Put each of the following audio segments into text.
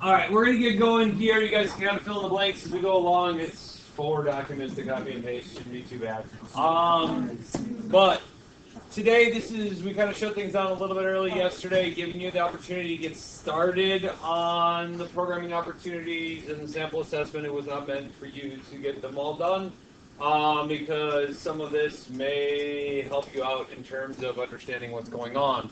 All right, we're going to get going here. You guys can kind of fill in the blanks as we go along. It's 4 documents to copy and paste. Shouldn't be too bad. But today, we kind of shut things down a little bit early yesterday, giving you the opportunity to get started on the programming opportunities and the sample assessment. It was not meant for you to get them all done because some of this may help you out in terms of understanding what's going on.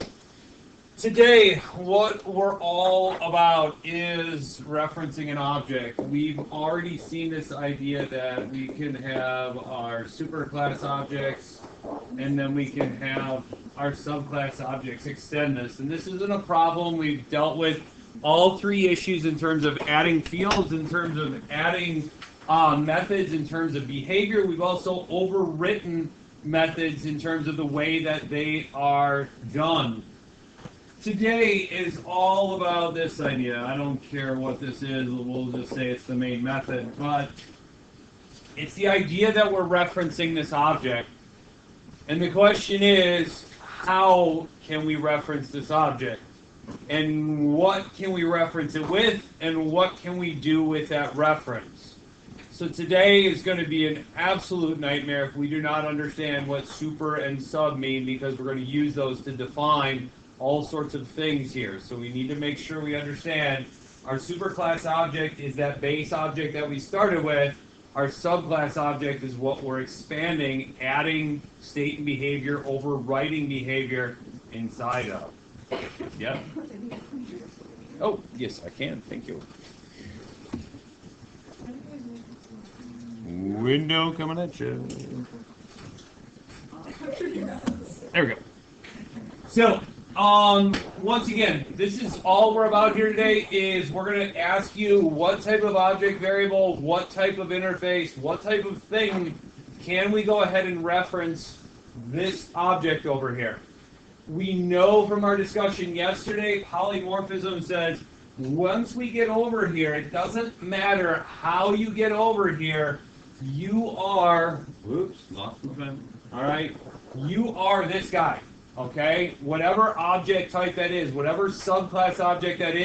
Today, what we're all about is referencing an object. We've already seen this idea that we can have our superclass objects, and then we can have our subclass objects extend this. And this isn't a problem. We've dealt with all three issues in terms of adding fields, in terms of adding methods, in terms of behavior. We've also overwritten methods in terms of the way that they are done. Today is all about this idea. I don't care what this is. We'll just say it's the main method. But it's the idea that we're referencing this object. And the question is, how can we reference this object? And what can we reference it with? And what can we do with that reference? So today is going to be an absolute nightmare if we do not understand what super and sub mean, because we're going to use those to define all sorts of things here. So we need to make sure we understand our superclass object is that base object that we started with. Our subclass object is what we're expanding, adding state and behavior, overwriting behavior inside of. Yep. Oh, yes, I can. Thank you. Window coming at you. There we go. So, once again, this is all we're about here today. Is we're going to ask you what type of object variable, what type of interface, what type of thing can we go ahead and reference this object over here. We know from our discussion yesterday, polymorphism says once we get over here, it doesn't matter how you get over here, you are, whoops, lost my pen. All right, you are this guy. Okay, whatever object type that is, whatever subclass object that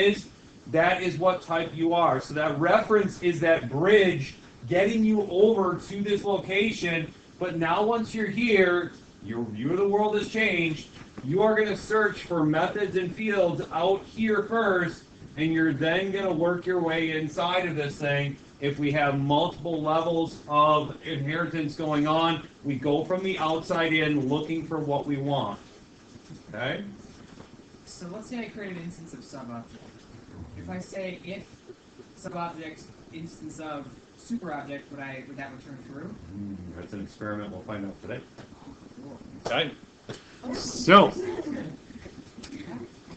is what type you are. So that reference is that bridge getting you over to this location. But now once you're here, your view of the world has changed. You are going to search for methods and fields out here first, and you're then going to work your way inside of this thing. If we have multiple levels of inheritance going on, we go from the outside in looking for what we want. Okay. So let's say I create an instance of subobject. If I say if subobject instance of superobject, would that return true? That's an experiment we'll find out today. Okay. So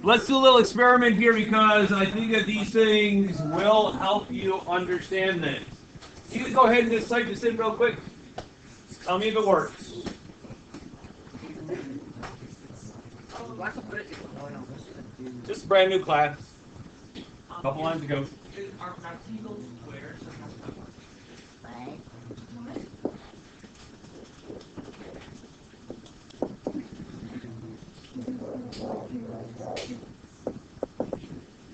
let's do a little experiment here because I think that these things will help you understand this. You can go ahead and just type this in real quick. Tell me if it works. Just a brand new class. Couple lines to go. Are fields squares?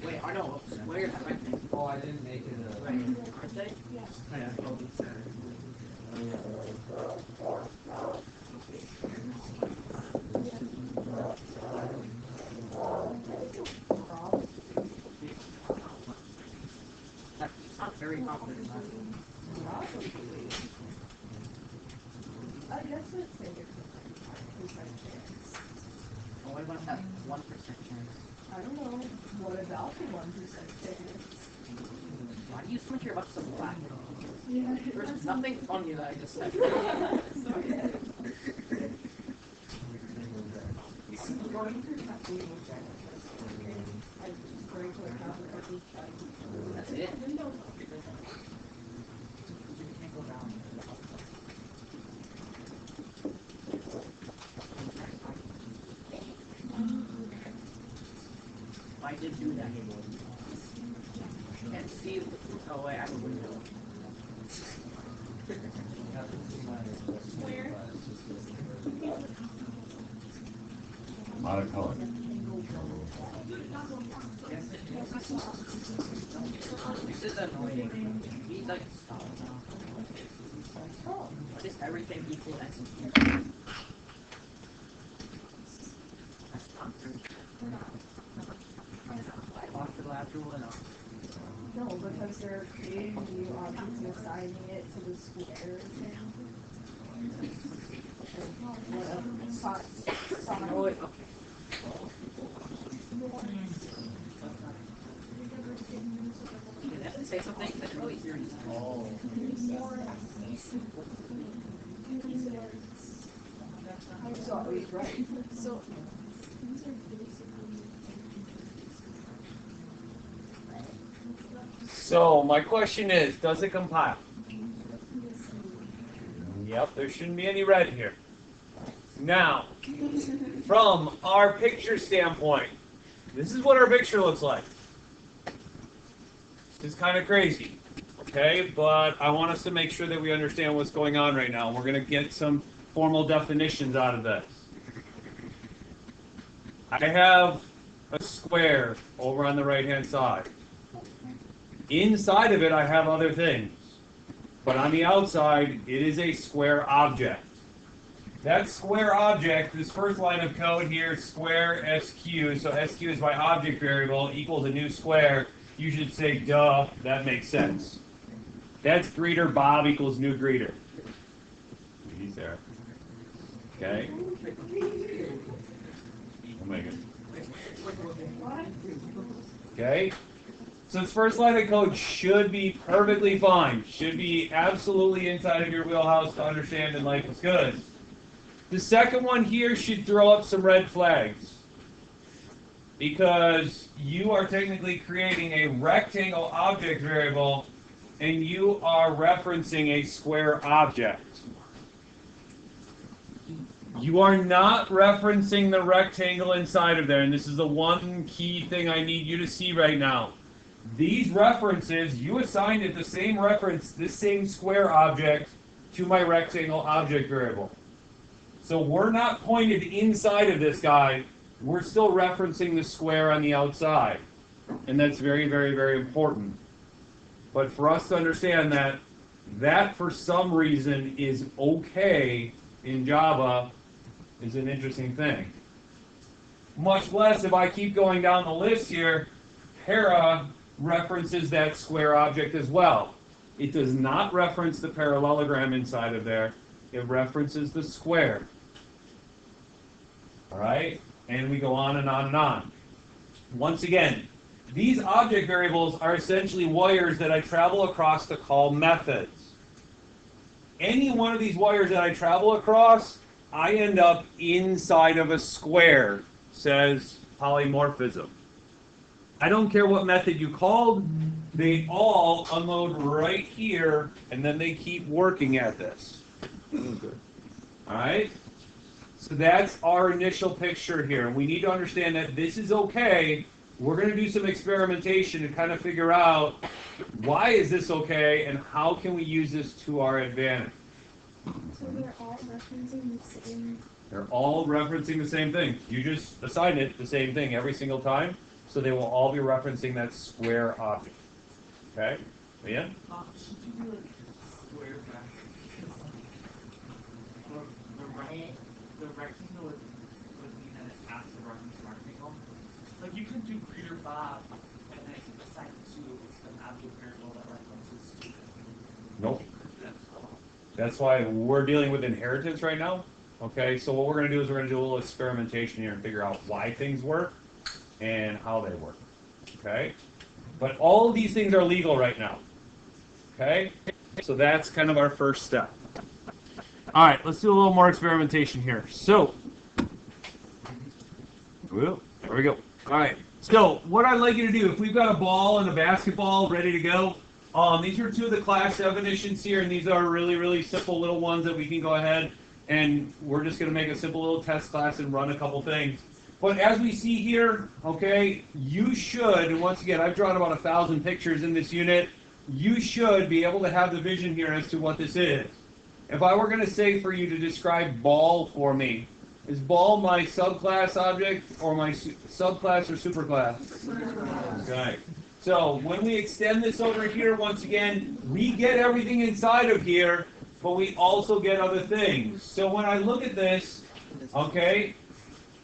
Wait, I know squares. Oh, I didn't make it a... Aren't they? Yeah. It's not very complicated. I guess it's maybe Oh, what about that 1% chance? I don't know. What about the 1% chance? Why do you so much care about some black? Yeah, There's nothing funny that I just said. That's it. I did do that. Can't see. Oh wait, I have a window. Where? A lot of color. This is annoying. You need like stop now. What is everything equal x and q? That's not true. I lost the last rule enough. No, because they're creating new objects and assigning it to the square thing. Whatever. Oh, wait, okay. Did that say something? That's really serious. So I was right. So So my question is, does it compile? Yep, there shouldn't be any red here. Now, from our picture standpoint, this is what our picture looks like. This is kind of crazy, okay? But I want us to make sure that we understand what's going on right now. We're going to get some formal definitions out of this. I have a square over on the right-hand side. Inside of it, I have other things. But on the outside, it is a square object. That square object, this first line of code here, square SQ, so SQ is my object variable, equals a new square. You should say, duh, that makes sense. That's greeter Bob equals new greeter. He's there. Okay? Omega. Okay? So this first line of code should be perfectly fine. Should be absolutely inside of your wheelhouse to understand and life is good. The second one here should throw up some red flags. Because you are technically creating a rectangle object variable and you are referencing a square object. You are not referencing the rectangle inside of there, and this is the one key thing I need you to see right now. These references, you assigned it the same reference, this same square object, to my rectangle object variable. So we're not pointed inside of this guy, we're still referencing the square on the outside. And that's very, very, very important. But for us to understand that, that for some reason is okay in Java is an interesting thing. Much less if I keep going down the list here, para references that square object as well. It does not reference the parallelogram inside of there. It references the square. All right? And we go on and on and on. Once again, these object variables are essentially wires that I travel across to call methods. Any one of these wires that I travel across, I end up inside of a square, says polymorphism. I don't care what method you called, they all unload right here, and then they keep working at this. All right? So that's our initial picture here. We need to understand that this is okay. We're going to do some experimentation to kind of figure out why is this okay and how can we use this to our advantage. So they're all referencing the same. They're all referencing the same thing. You just assign it the same thing every single time, so they will all be referencing that square object. Okay? Ian? Should you do like square brackets? The rectangle would mean that it has to reference the rectangle. Like you could do greeter Bob and then assign it to an object variable that references to. Nope. That's why we're dealing with inheritance right now. Okay, so what we're going to do is we're going to do a little experimentation here and figure out why things work and how they work. Okay? But all of these things are legal right now. Okay? So that's kind of our first step. All right, let's do a little more experimentation here. So, there we go. All right, so what I'd like you to do, if we've got a ball and a basketball ready to go, these are two of the class definitions here, and these are really, really simple little ones that we can go ahead and we're just going to make a simple little test class and run a couple things. But as we see here, okay, you should, and once again, I've drawn about 1,000 pictures in this unit, you should be able to have the vision here as to what this is. If I were going to say for you to describe ball for me, is ball my subclass object or my subclass or superclass? Okay. So when we extend this over here, once again, we get everything inside of here, but we also get other things. So when I look at this, okay,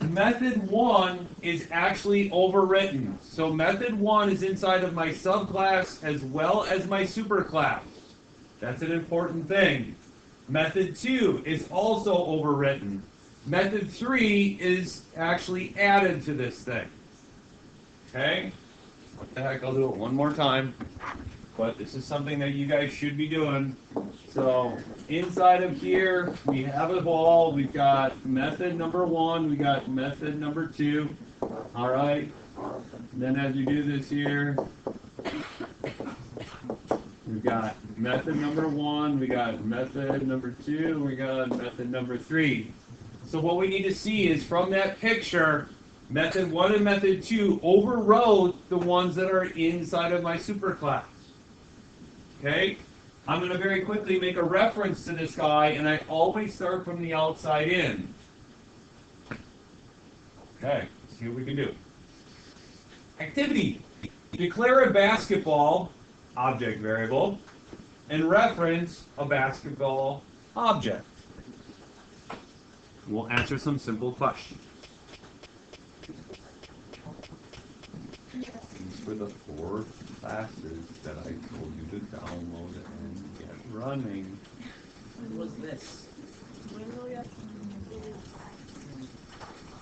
method 1 is actually overwritten. So method 1 is inside of my subclass as well as my superclass. That's an important thing. Method 2 is also overwritten. Method 3 is actually added to this thing. Okay? What the heck, I'll do it one more time. But this is something that you guys should be doing. So inside of here, we have it all. We've got method number 1. We got method number 2. All right. And then as we do this here, we've got method number 1. We got method number 2. We got method number 3. So what we need to see is from that picture, method 1 and method 2 overrode the ones that are inside of my superclass. Okay? I'm going to very quickly make a reference to this guy, and I always start from the outside in. Okay, let's see what we can do. Activity. Declare a basketball object variable and reference a basketball object. We'll answer some simple questions. These were the 4 classes that I told you to download and get running. What was this?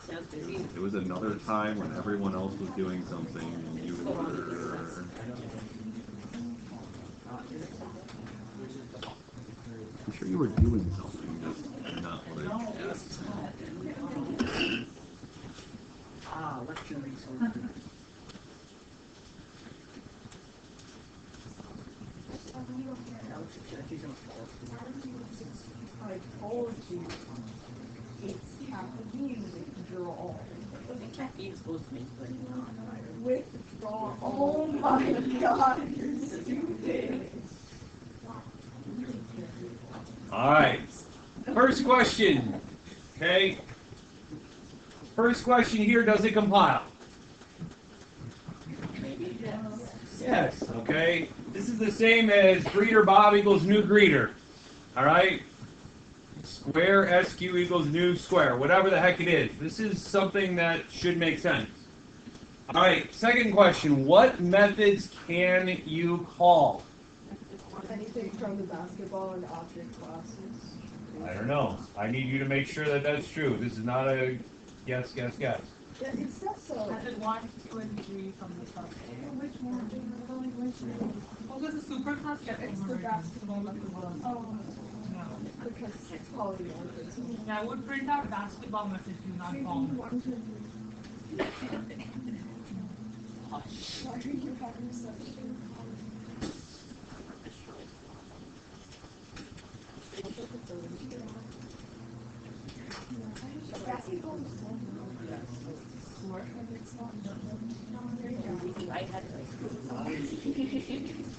Sounds busy. It was another time when everyone else was doing something and you were... I'm sure you were doing something, just not what I asked. Lecture resources. I told you, it's caffeine withdrawal. Caffeine's supposed to make you Withdrawal. Oh my god, you're stupid. All right. First question. Okay. First question here, does it compile? Yes. Okay. This is the same as greeter Bob equals new greeter. All right. Square SQ equals new square. Whatever the heck it is. This is something that should make sense. All right. Second question. What methods can you call? Anything from the basketball and object classes. I don't know. I need you to make sure that that's true. This is not a guess. Yeah, it says so. Method 1, 2, and 3 from the top. Which one? Oh, there's a super class. It's the basketball method. Oh, No. because it's polymorphism. Yeah, I would print out basketball method 2, not ball. Why are you having such a basketball is I had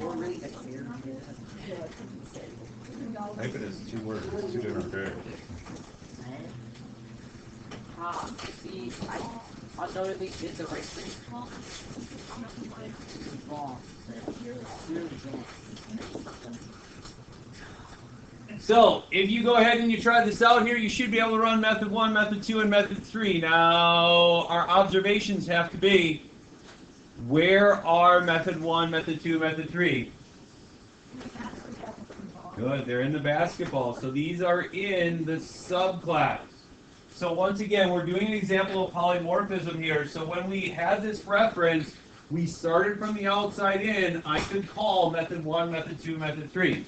or really a clear. Type it as 2 words, 2 different variables. See, I undoubtedly did the right thing. Wrong. So, if you go ahead and you try this out here, you should be able to run method 1, method 2, and method 3. Now, our observations have to be, where are method 1, method 2, method 3? Good, they're in the basketball. So these are in the subclass. So once again, we're doing an example of polymorphism here. So when we had this reference, we started from the outside in. I could call method 1, method 2, method 3.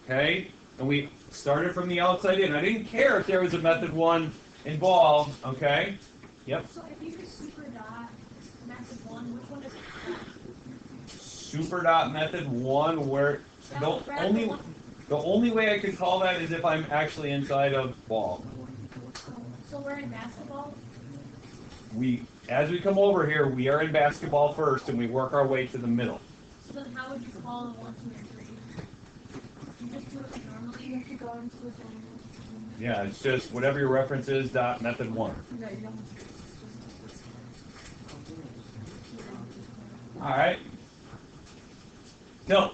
Okay? And we started from the outside in. I didn't care if there was a method 1 involved. Okay? Yep. So if you use super dot method 1, which one is it? Super dot method 1, where the only way I could call that is if I'm actually inside of ball. So we're in basketball? As we come over here, we are in basketball first, and we work our way to the middle. So then how would you call the 1, 2, and 3? You just do it like normally? You have to go into the zone. Yeah, it's just whatever your reference is, dot method 1. No, you don't have to. Alright? So,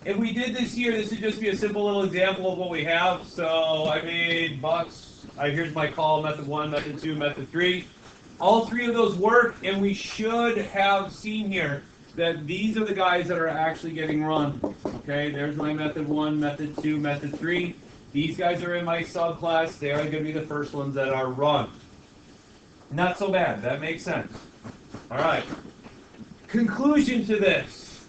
if we did this here, this would just be a simple little example of what we have. So I made box, here's my call, method 1, method 2, method 3. All three of those work, and we should have seen here that these are the guys that are actually getting run. Okay, there's my method 1, method 2, method 3. These guys are in my subclass. They are going to be the first ones that are run. Not so bad. That makes sense. All right. Conclusion to this.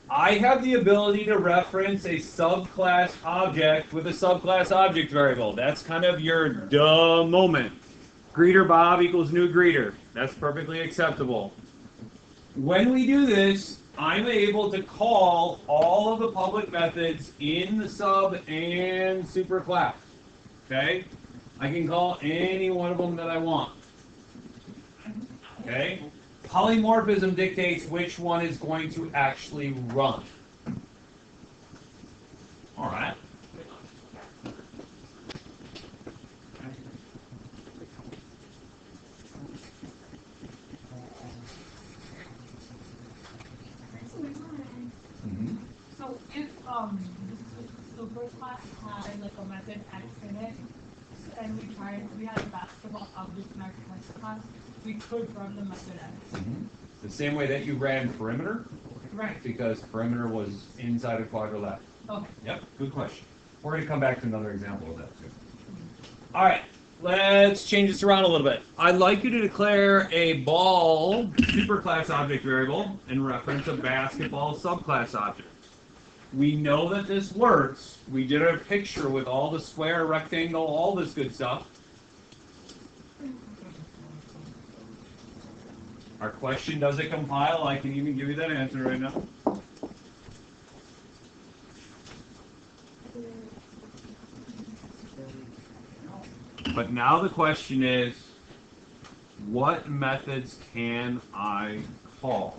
I have the ability to reference a subclass object with a subclass object variable. That's kind of your duh moment. Greeter Bob equals new greeter. That's perfectly acceptable. When we do this, I'm able to call all of the public methods in the sub and superclass. Okay? I can call any one of them that I want. Okay? Polymorphism dictates which one is going to actually run. All right. So if the super class had like a method X in it, and we had a basketball object in our test class, we could run the method X. The same way that you ran perimeter, Right. because perimeter was inside of quadra left. Okay. Yep, good question. We're going to come back to another example of that too. All right, let's change this around a little bit. I'd like you to declare a ball superclass object variable and reference a basketball subclass object. We know that this works. We did a picture with all the square, rectangle, all this good stuff. Our question, does it compile? I can even give you that answer right now. But now the question is, what methods can I call?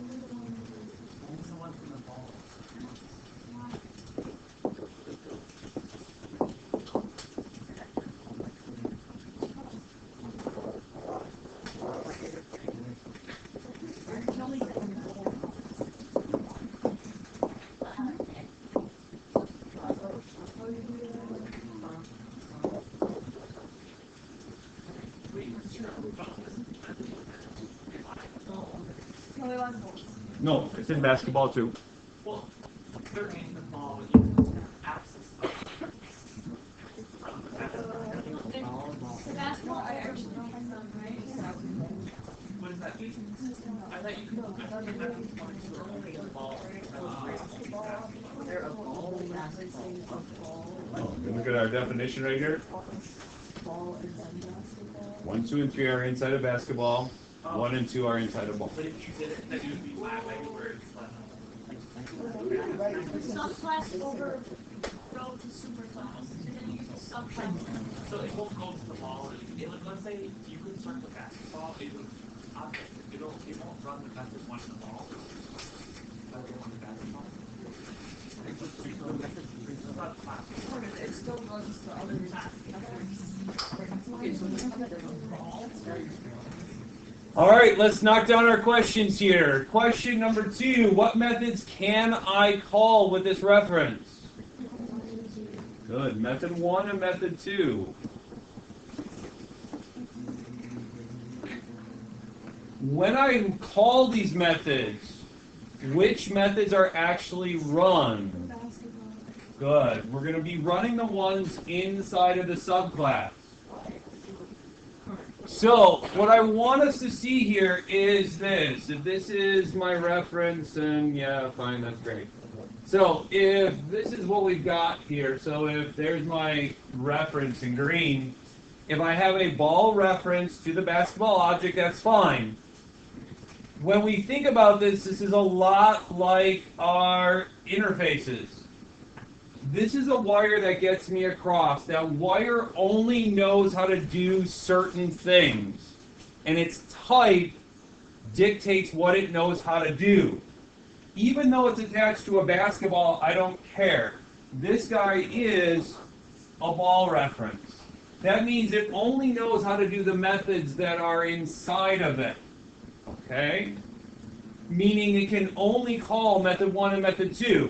No, it's in basketball too. Well, they're in the ball, but you can access them. The basketball players don't have them, right? What does that mean? I thought you could, I thought you wanted to only in the ball. They're a ball basketball. Look at our definition right here. 1, 2, and 3 are inside of basketball. 1 and 2 are inside of ball. But if you did it, then you would be laughing where it's Subclass over go to superclass, and then use the subclass. So it won't go to the ball. Like, let's say you could start the basketball, it would object. It won't run the method 1 in the ball. But it will run the basketball. It's not class. It still runs the other class. Okay, so the method of the ball. All right, let's knock down our questions here. Question number 2, what methods can I call with this reference? Good, method 1 and method 2. When I call these methods, which methods are actually run? Good, we're going to be running the ones inside of the subclass. So, what I want us to see here is this. If this is my reference, and yeah, fine, that's great. So, if this is what we've got here, so if there's my reference in green, if I have a ball reference to the basketball object, that's fine. When we think about this, this is a lot like our interfaces. This is a wire that gets me across. That wire only knows how to do certain things. And its type dictates what it knows how to do. Even though it's attached to a basketball, I don't care. This guy is a ball reference. That means it only knows how to do the methods that are inside of it. Okay? meaning it can only call method 1 and method 2.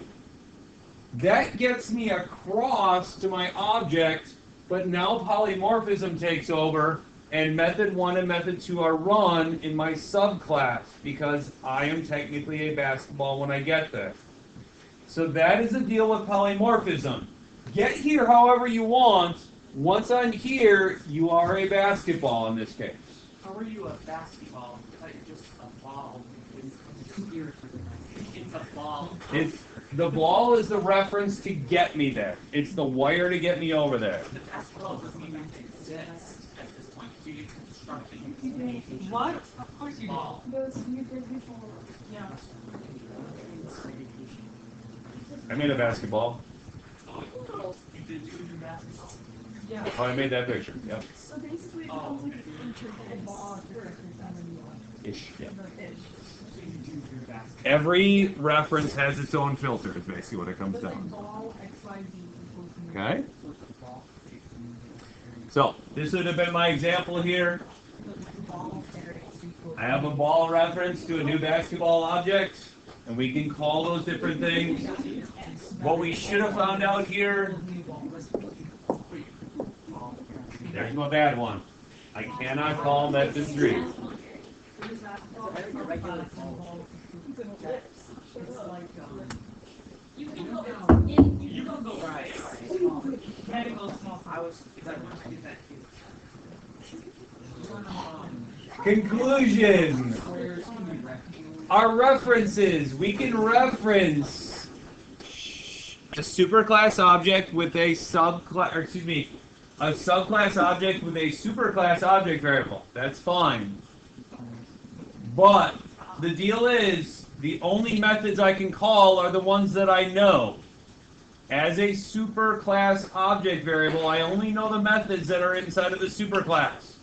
That gets me across to my object, but now polymorphism takes over, and method 1 and method 2 are run in my subclass, because I am technically a basketball when I get there. So that is the deal with polymorphism. Get here however you want. Once I'm here, you are a basketball in this case. How are you a basketball? I thought you're just a ball. It's a ball. The ball is the reference to get me there. It's the wire to get me over there. The basketball doesn't even exist at this point. So you construct it. What? Of course you do. Ball. Those you did before. Yeah. I made a basketball. You did do your basketball. Yeah. Oh, I made that picture. Yep. So basically it becomes like an intricate ball Ish. Yep. ish. So you do your basketball. Every reference has its own filter, is basically what it comes But like down ball XYZ equals to. new. Okay? So, this would have been my example here. I have a ball reference to a new basketball object, and we can call those different things. What we should have found out here, there's my bad one. I cannot call method 3. You can go in. You don't go right. Had to go small. I was. I want to do that too. Conclusion. Our references. We can reference a superclass object with a subclass, or excuse me, a subclass object with a superclass object variable. That's fine. But the deal is, the only methods I can call are the ones that I know. As a superclass object variable, I only know the methods that are inside of the superclass.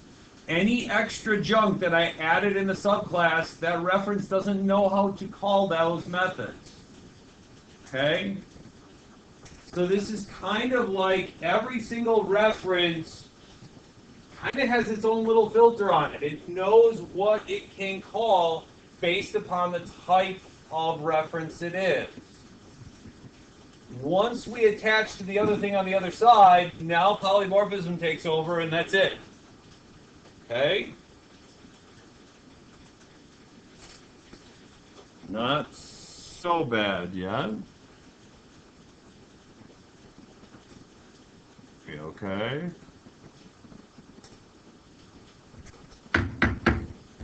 Any extra junk that I added in the subclass, that reference doesn't know how to call those methods. Okay? So this is kind of like every single reference kind of has its own little filter on it. It knows what it can call based upon the type of reference it is. Once we attach to the other thing on the other side, now polymorphism takes over and that's it. Okay? Not so bad yet. Okay.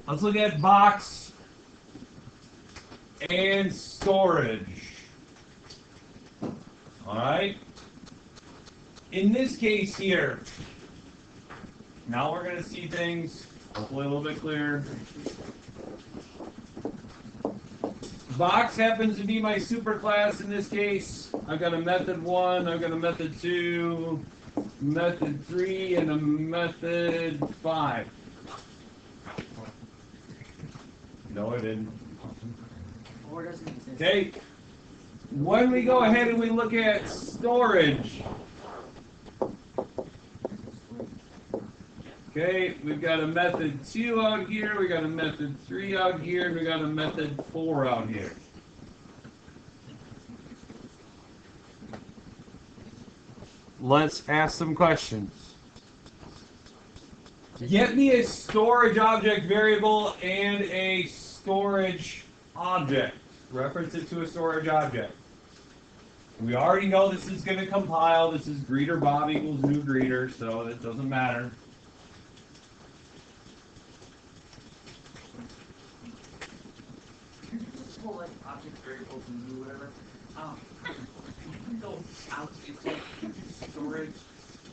Let's look at box and storage. Alright? In this case here, now we're going to see things hopefully a little bit clearer. Box happens to be my superclass in this case. I've got a method 1, I've got a method 2, method 3, and a method 5. No, it didn't. Or doesn't exist. Okay. When we go ahead and we look at storage, okay, we've got a method 2 out here, we got a method 3 out here, and we got a method 4 out here. Let's ask some questions. Get me a storage object variable and a storage object. Reference it to a storage object. We already know this is going to compile. This is greeter Bob equals new greeter, so it doesn't matter. Just pull like object variables and do whatever. You can go out into storage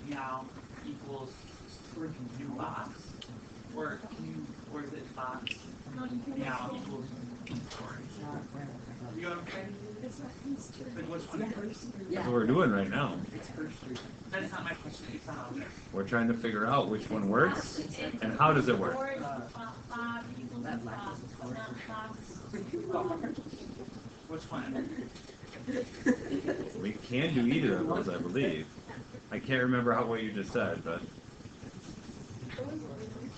now equals storage new box, or can you, or is it box now equals storage? You know what I'm saying? Like which one? That's what we're doing right now. That is not my question. It's not out there. We're trying to figure out which one works and how does it work. Storage, equals box. Which one? We can do either of those, I believe. I can't remember what you just said, but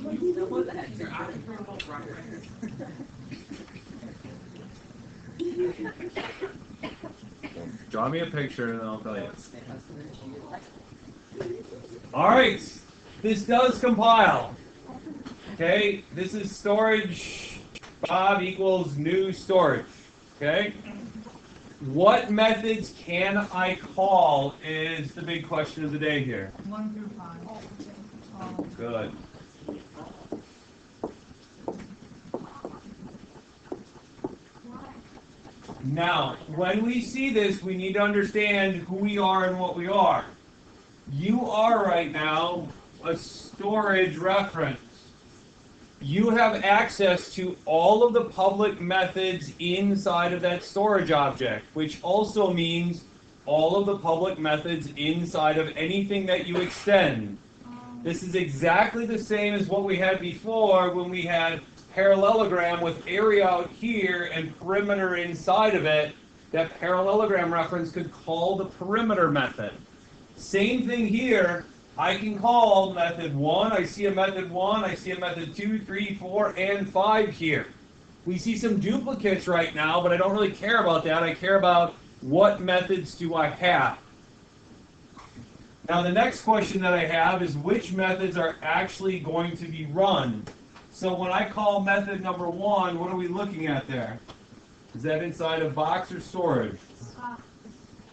Your object variable reference. Draw me a picture and I'll tell you. Alright, this does compile. Okay, this is storage Bob equals new storage. Okay? What methods can I call is the big question of the day here. 1 through 5. Good. Now, when we see this, we need to understand who we are and what we are. You are right now a storage reference. You have access to all of the public methods inside of that storage object, which also means all of the public methods inside of anything that you extend. This is exactly the same as what we had before when we had parallelogram with area out here and perimeter inside of it. That parallelogram reference could call the perimeter method. Same thing here. I can call method 1, I see a method 1, I see a method 2, 3, 4, and 5 here. We see some duplicates right now, but I don't really care about that. I care about what methods do I have. Now the next question that I have is which methods are actually going to be run. So when I call method number 1, what are we looking at there? Is that inside of box or storage?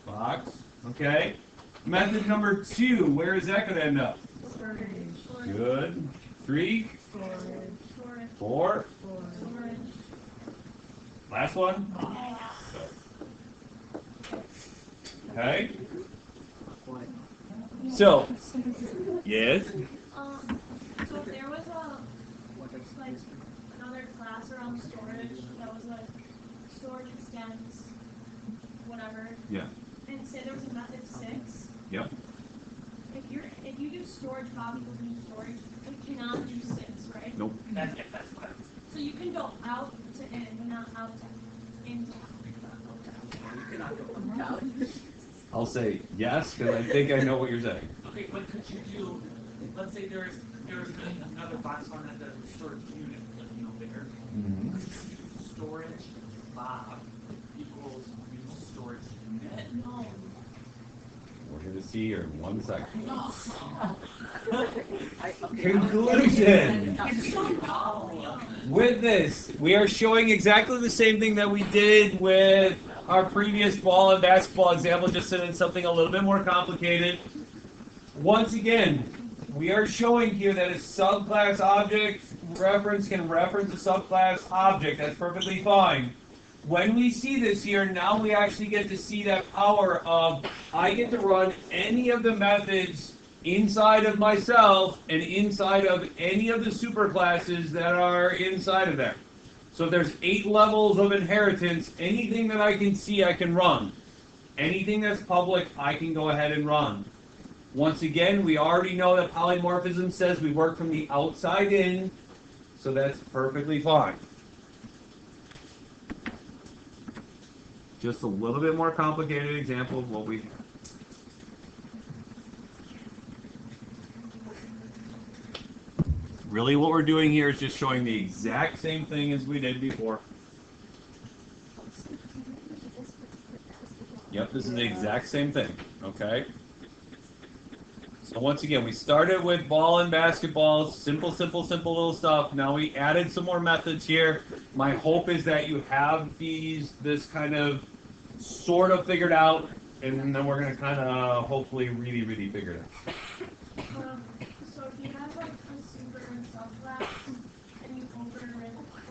Box, okay. Method number 2, where is that going to end up? Good. 3? 4? Last one? Okay. So, yes? So if there was like another class around storage that was like storage extends whatever. Yeah. And say there was a method 6. Yep. If you do storage Bob equals new storage, you cannot do 6, right? Nope. That's what. So you can go out to in, but not out to in. You cannot go out. I'll say yes, because I think I know what you're saying. Okay, but could you do, let's say there's another box on at the storage unit, you know, there. Storage Bob equals new storage unit. No. We're going to see here in 1 second. No. Conclusion. With this, we are showing exactly the same thing that we did with our previous ball and basketball example, just in something a little bit more complicated. Once again, we are showing here that a subclass object reference can reference a subclass object. That's perfectly fine. When we see this here, now we actually get to see that power of I get to run any of the methods inside of myself and inside of any of the superclasses that are inside of there. So if there's 8 levels of inheritance, anything that I can see, I can run. Anything that's public, I can go ahead and run. Once again, we already know that polymorphism says we work from the outside in, so that's perfectly fine. Just a little bit more complicated example of what we... Really what we're doing here is just showing the exact same thing as we did before. Yep, this is the exact same thing, okay? So once again, we started with ball and basketball, simple little stuff. Now we added some more methods here. My hope is that you have this kind of sort of figured out, and then we're going to kind of hopefully really figure it out. So if you have like a super and subclass, and you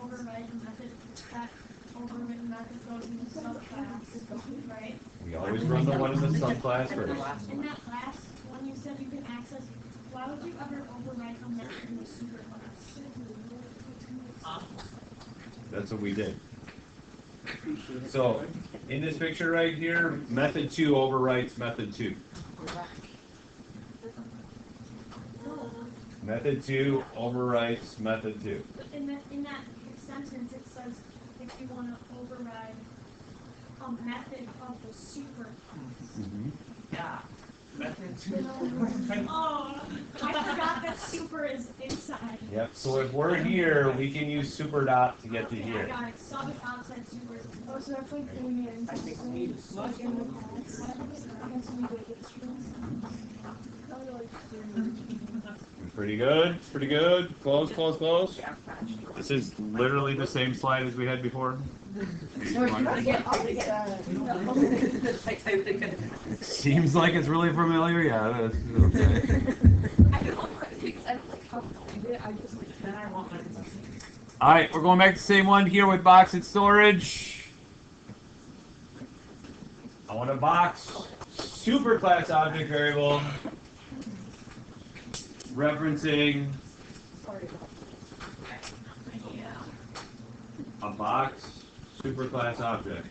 override the method, that overridden method goes into subclass, right? We always run the one in the subclass first. In that class, when you said you can access, why would you ever override a method in the superclass? That's what we did. So, in this picture right here, method 2 overwrites method 2. Method 2 overwrites method 2. In that sentence, it says if you want to override a method of the superclass. Mm-hmm. Yeah. Oh, I forgot that super is inside. Yep. So if we're here, we can use super dot to get to Okay, I here. got it. Sub is outside super. Oh, so that's like doing it in like in the past. I guess we do it probably like Pretty good. Pretty good. Close, close, close. This is literally the same slide as we had before. Seems like it's really familiar. Yeah. That's okay. All right, we're going back to the same one here with box and storage. I want a box superclass object variable referencing a box superclass object.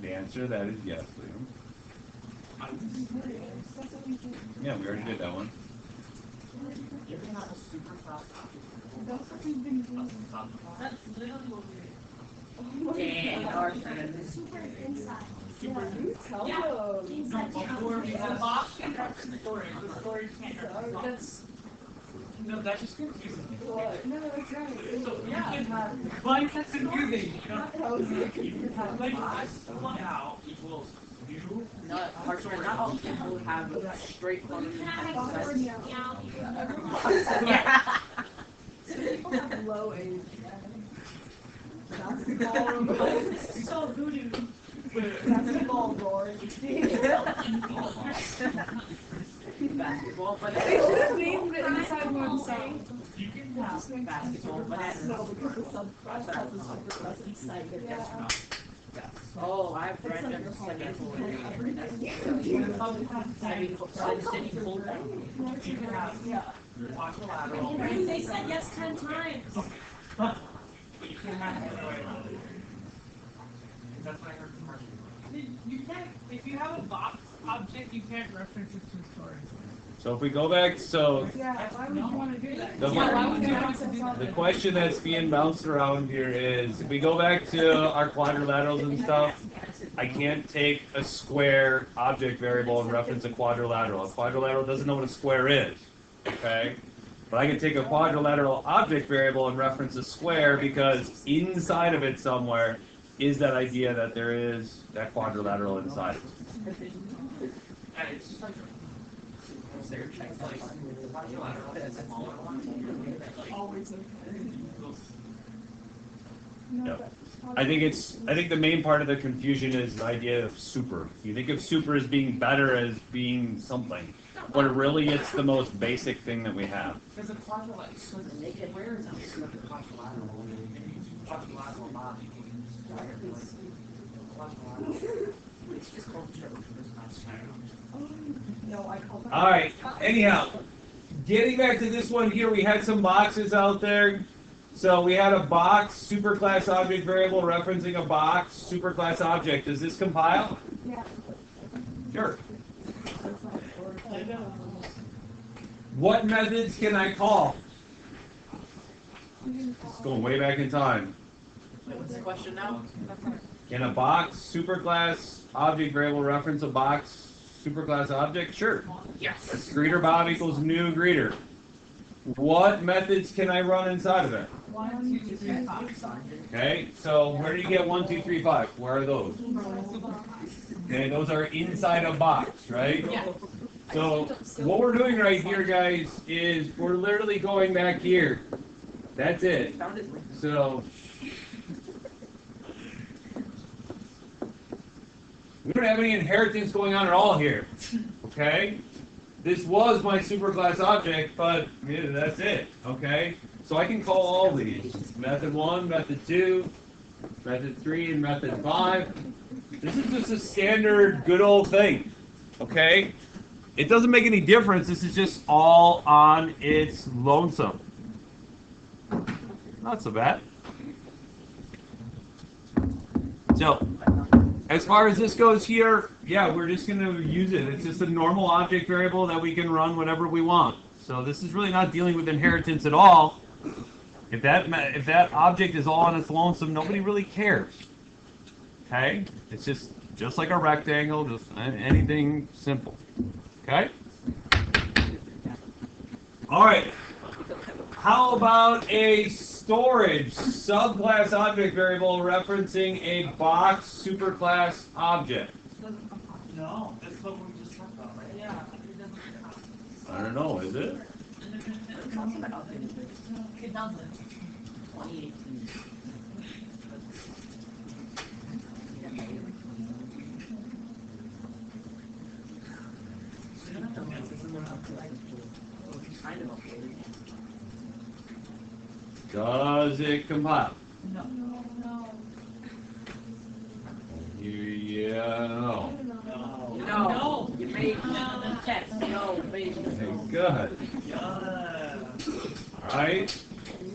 The answer to that is yes, Liam. Yeah, we already did that one. That's literally what we did. Dang, our turn. Super is inside. tell them. Inside the The outside. box can reference storage. The storage can't reference box. That's No, that's just confusing. what? No, that's right. So you Yeah. can, like, that's confusing. You know? That was like, Like, box now equals you. Not, our turn. Not all people have a straight You one. can't have storage now. Yeah. people have low age. Basketball, So voodoo. basketball board. Basketball, but They should have named it inside one song. You can That have just makes basketball, sense. bananas. No, because the subclass has a superclass inside it. Yeah. oh, I have It's random under second full you can have Yeah. quadrilateral. They said yes 10 times. You can have it the other way around. That's what I heard from Marshall. You can't, if you have a box object, you can't reference it to storage. So if we go back, so Yeah, why would you want to do that? The- Yeah, why would you the- want to do that? the question that's being bounced around here is, if we go back to our quadrilaterals and stuff, I can't take a square object variable and reference a quadrilateral. A quadrilateral doesn't know what a square is, okay? But I can take a quadrilateral object variable and reference a square because inside of it somewhere is that idea that there is that quadrilateral inside. And it's just like quadrilateral, it's a smaller one. Always okay. Yep. No, but I think the main part of the confusion is the idea of super. You think of super as being better as being something, but really it's the most basic thing that we have. Because a quadrilateral, so the naked where is it? Like a quadrilateral. Quadrilateral mod, you can use quadrilateral. It's just called triple. It's not spiral. no, I call that. All right. Anyhow, getting back to this one here, we had some boxes out there. So we had a box superclass object variable referencing a box superclass object. Does this compile? Yeah. Sure. That's not or What methods can I call? It's going way back in time. Wait, what's the question now? Can a box superclass object variable reference a box superclass object? Sure. Yes. That's greeter Bob equals new greeter. What methods can I run inside of it? 1, 2, 3, 5. Okay, so where do you get 1, 2, 3, 5? Where are those? Okay, those are inside a box, right? Yeah. So what we're doing right here, guys, is we're literally going back here. That's it. Found it. So we don't have any inheritance going on at all here. Okay? This was my superclass object, but yeah, that's it. Okay? So I can call all these. Method 1, method 2, method 3, and method 5. This is just a standard good old thing. Okay? It doesn't make any difference. This is just all on its lonesome. Not so bad. So, as far as this goes here, yeah, we're just going to use it. It's just a normal object variable that we can run whenever we want. So this is really not dealing with inheritance at all. If that object is all on its lonesome, nobody really cares. Okay? It's just like a rectangle, just anything simple. Okay? All right. How about a storage subclass object variable referencing a box superclass object? No, that's what we just talked about, right? Yeah, it doesn't count. I don't know, is it? It doesn't. 2018. Kind of updated. Does it compile? No. No. Yeah, no. No, you made the test. No, baby. Okay, good. Yeah. Alright.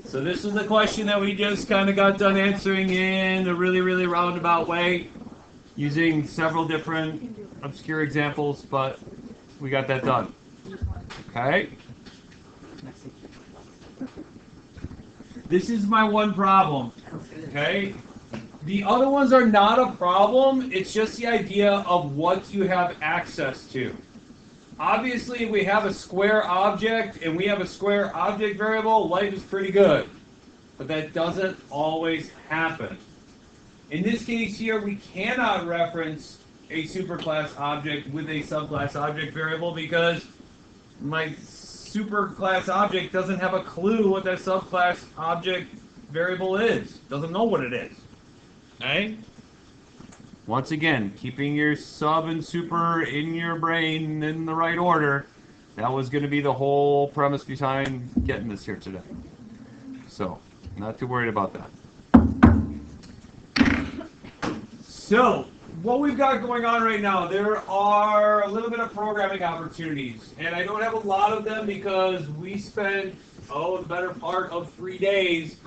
So this is the question that we just kind of got done answering in a really, really roundabout way, using several different obscure examples, but we got that done. Okay? This is my one problem. Okay? The other ones are not a problem, it's just the idea of what you have access to. Obviously, if we have a square object and we have a square object variable, life is pretty good. But that doesn't always happen. In this case here, we cannot reference a superclass object with a subclass object variable because my superclass object doesn't have a clue what that subclass object variable is. Doesn't know what it is. Okay? Once again, keeping your sub and super in your brain in the right order, that was going to be the whole premise behind getting this here today. So, not too worried about that. So, what we've got going on right now, there are a little bit of programming opportunities, and I don't have a lot of them because we spent, the better part of 3 days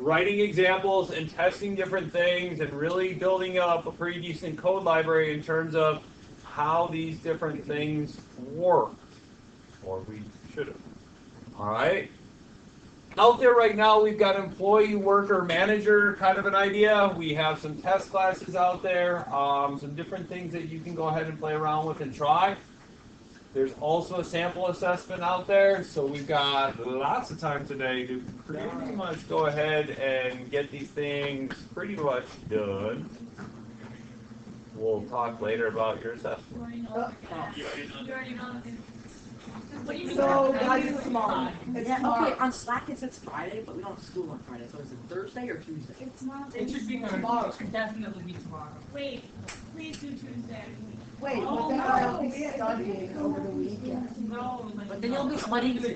writing examples and testing different things and really building up a pretty decent code library in terms of how these different things work. Or we should have. Alright? Out there right now, we've got employee, worker, manager kind of an idea. We have some test classes out there, some different things that you can go ahead and play around with and try. There's also a sample assessment out there, so we've got lots of time today to pretty much go ahead and get these things pretty much done. We'll talk later about your assessment. You already know. What do you mean? So, guys, it's tomorrow. Yeah, okay, on Slack it says Friday, but we don't have school on Friday, so is it Thursday or Tuesday? It's not. It should be tomorrow. It should definitely be tomorrow. Wait, please do Tuesday. Wait, but then I'll be studying over the weekend. No, like, But then you'll be studying